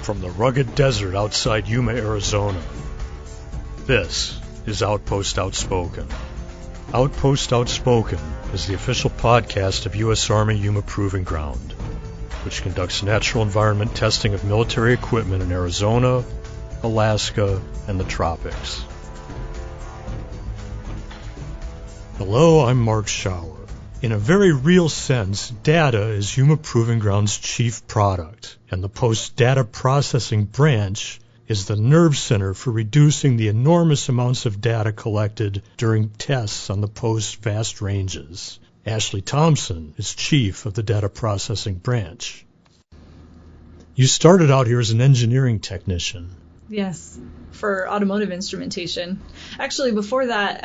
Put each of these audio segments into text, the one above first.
from the rugged desert outside Yuma, Arizona. This is Outpost Outspoken. Outpost Outspoken is the official podcast of U.S. Army Yuma Proving Ground, which conducts natural environment testing of military equipment in Arizona, Alaska, and the tropics. Hello, I'm Mark Schauer. In a very real sense, data is Yuma Proving Ground's chief product, and the Post Data Processing Branch is the nerve center for reducing the enormous amounts of data collected during tests on the Post's vast ranges. Ashley Thompson is chief of the Data Processing Branch. You started out here as an engineering technician. Yes, for automotive instrumentation. Actually, before that,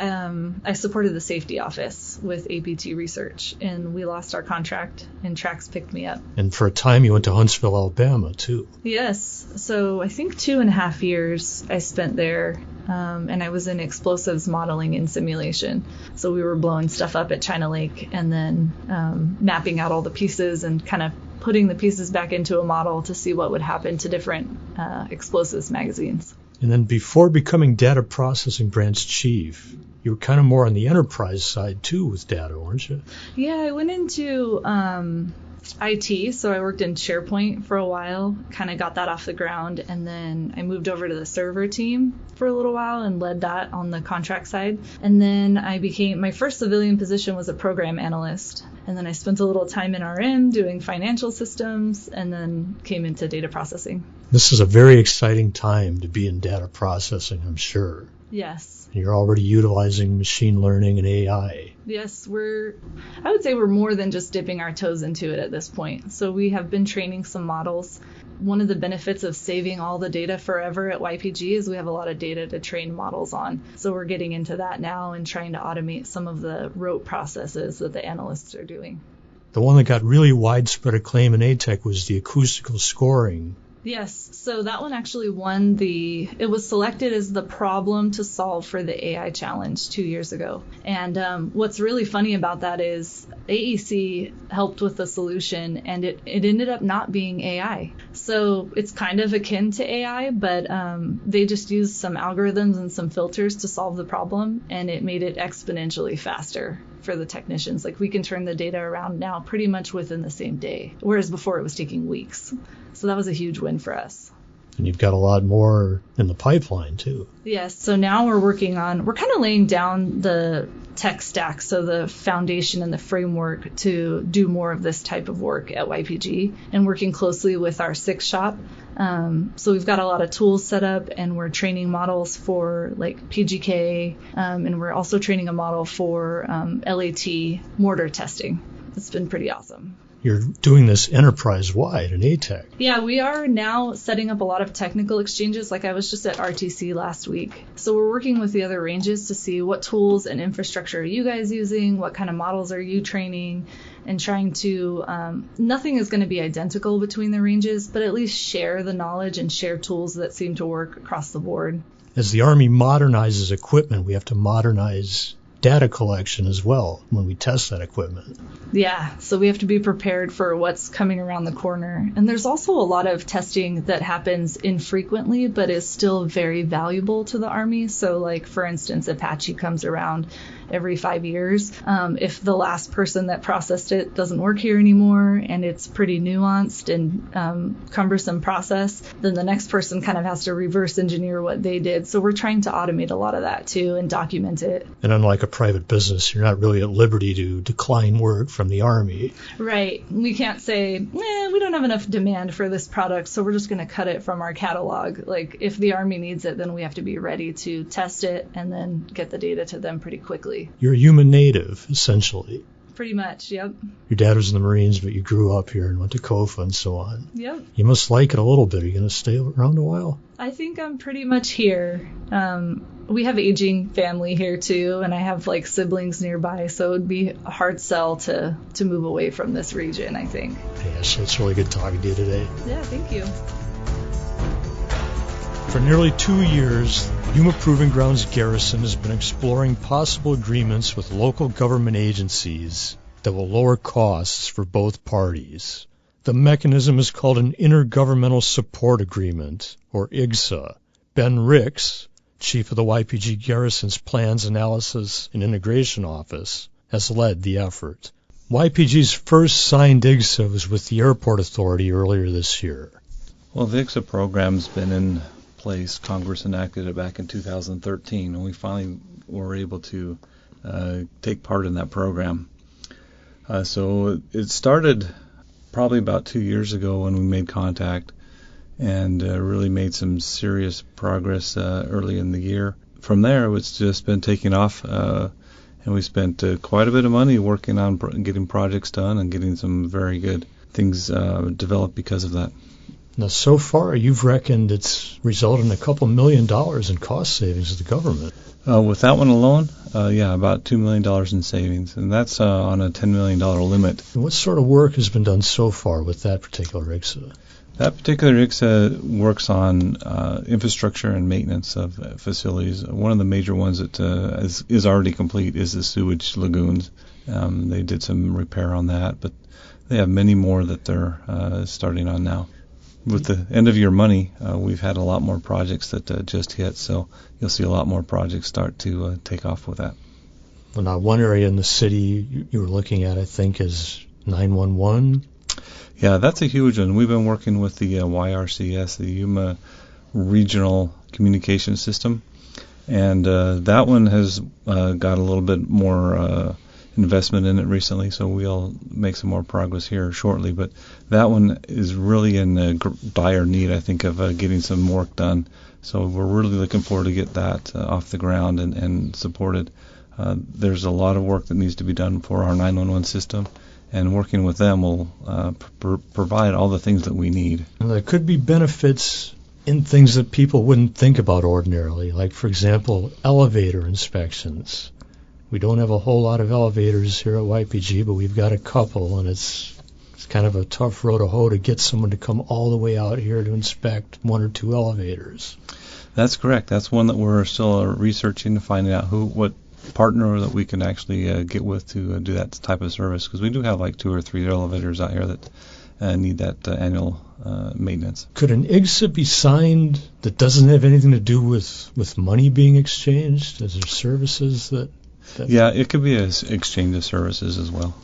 I supported the safety office with APT research, and we lost our contract, and Trax picked me up. And for a time, you went to Huntsville, Alabama, too. Yes, so I think 2.5 years I spent there, and I was in explosives modeling and simulation. So we were blowing stuff up at China Lake and then mapping out all the pieces and kind of putting the pieces back into a model to see what would happen to different explosives magazines. And then before becoming Data Processing Branch Chief, you were kind of more on the enterprise side, too, with data, weren't you? Yeah, I went into IT, so I worked in SharePoint for a while, kind of got that off the ground, and then I moved over to the server team for a little while and led that on the contract side. And then my first civilian position was a program analyst, and then I spent a little time in RM doing financial systems, and then came into data processing. This is a very exciting time to be in data processing, I'm sure. Yes. You're already utilizing machine learning and AI. Yes, I would say we're more than just dipping our toes into it at this point. So we have been training some models. One of the benefits of saving all the data forever at YPG is we have a lot of data to train models on. So we're getting into that now and trying to automate some of the rote processes that the analysts are doing. The one that got really widespread acclaim in ATEC was the acoustical scoring. Yes, so that one actually won it was selected as the problem to solve for the AI challenge 2 years ago. And what's really funny about that is AEC helped with the solution, and it ended up not being AI. So it's kind of akin to AI, but they just used some algorithms and some filters to solve the problem, and it made it exponentially faster for the technicians. Like, we can turn the data around now pretty much within the same day, whereas before it was taking weeks. So that was a huge win for us. And you've got a lot more in the pipeline, too. Yes. So now we're kind of laying down the tech stack, so the foundation and the framework to do more of this type of work at YPG, and working closely with our SIX shop. So we've got a lot of tools set up, and we're training models for like PGK, and we're also training a model for LAT mortar testing. It's been pretty awesome. You're doing this enterprise-wide in ATEC. Yeah, we are now setting up a lot of technical exchanges. Like, I was just at RTC last week. So we're working with the other ranges to see what tools and infrastructure are you guys using, what kind of models are you training, and trying to, nothing is going to be identical between the ranges, but at least share the knowledge and share tools that seem to work across the board. As the Army modernizes equipment, we have to modernize data collection as well when we test that equipment. Yeah, so we have to be prepared for what's coming around the corner. And there's also a lot of testing that happens infrequently but is still very valuable to the Army. So, like, for instance, Apache comes around every 5 years. If the last person that processed it doesn't work here anymore and it's pretty nuanced and cumbersome process, then the next person kind of has to reverse engineer what they did. So we're trying to automate a lot of that too and document it. And unlike a private business, you're not really at liberty to decline work from the Army. Right. We can't say, we don't have enough demand for this product, so we're just going to cut it from our catalog. Like, if the Army needs it, then we have to be ready to test it and then get the data to them pretty quickly. You're a human native, essentially. Pretty much, yep. Your dad was in the Marines, but you grew up here and went to COFA and so on. Yep. You must like it a little bit. Are you going to stay around a while? I think I'm pretty much here. We have aging family here too, and I have like siblings nearby, so it would be a hard sell to move away from this region, I think. Yeah, so it's really good talking to you today. Yeah, thank you. For nearly 2 years, Yuma Proving Grounds Garrison has been exploring possible agreements with local government agencies that will lower costs for both parties. The mechanism is called an Intergovernmental Support Agreement, or IGSA. Ben Ricks, chief of the YPG Garrison's Plans, Analysis, and Integration Office, has led the effort. YPG's first signed IGSA was with the Airport Authority earlier this year. Well, the IGSA program's been in place. Congress enacted it back in 2013, and we finally were able to take part in that program. So it started probably about 2 years ago when we made contact and really made some serious progress early in the year. From there, it's just been taking off, and we spent quite a bit of money working on getting projects done and getting some very good things developed because of that. Now, so far, you've reckoned it's resulted in a couple $1 million in cost savings to the government. With that one alone, about $2 million in savings, and that's on a $10 million limit. And what sort of work has been done so far with that particular IGSA? That particular IGSA works on infrastructure and maintenance of facilities. One of the major ones that is already complete is the sewage lagoons. They did some repair on that, but they have many more that they're starting on now. With the end of year money, we've had a lot more projects that just hit, so you'll see a lot more projects start to take off with that. Well, now, one area in the city you were looking at, I think, is 911. Yeah, that's a huge one. We've been working with the YRCS, the Yuma Regional Communication System, and that one has got a little bit more investment in it recently, so we'll make some more progress here shortly. But that one is really in dire need, I think, of getting some work done. So we're really looking forward to get that off the ground and supported. There's a lot of work that needs to be done for our 911 system, and working with them will provide all the things that we need. And there could be benefits in things that people wouldn't think about ordinarily, like, for example, elevator inspections. We don't have a whole lot of elevators here at YPG, but we've got a couple, and it's kind of a tough road to hoe to get someone to come all the way out here to inspect one or two elevators. That's correct. That's one that we're still researching to find out what partner that we can actually get with to do that type of service, because we do have like 2 or 3 elevators out here that need that annual maintenance. Could an IGSA be signed that doesn't have anything to do with money being exchanged? Is there services that... Yeah, it could be an exchange of services as well.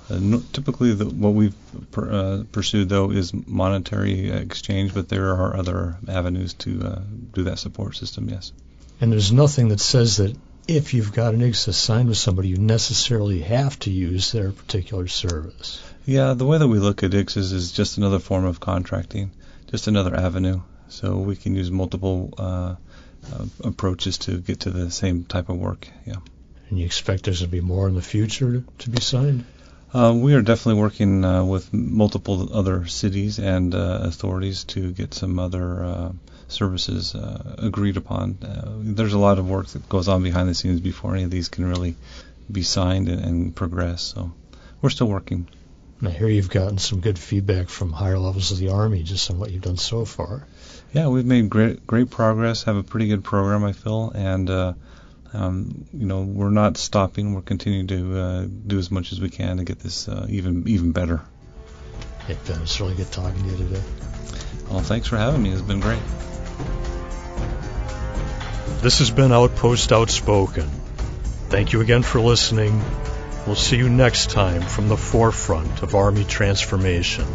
Typically, what we've pursued, though, is monetary exchange, but there are other avenues to do that support system, yes. And there's nothing that says that if you've got an IGSA signed with somebody, you necessarily have to use their particular service. Yeah, the way that we look at IGSAs is just another form of contracting, just another avenue. So we can use multiple approaches to get to the same type of work, yeah. And you expect there's going to be more in the future to be signed? We are definitely working with multiple other cities and authorities to get some other services agreed upon. There's a lot of work that goes on behind the scenes before any of these can really be signed and progress. So we're still working. And I hear you've gotten some good feedback from higher levels of the Army just on what you've done so far. Yeah, we've made great progress, have a pretty good program, I feel, and we're not stopping. We're continuing to do as much as we can to get this even better. Hey, Ben, it's really good talking to you today. Well, thanks for having me. It's been great. This has been Outpost Outspoken. Thank you again for listening. We'll see you next time from the forefront of Army transformation.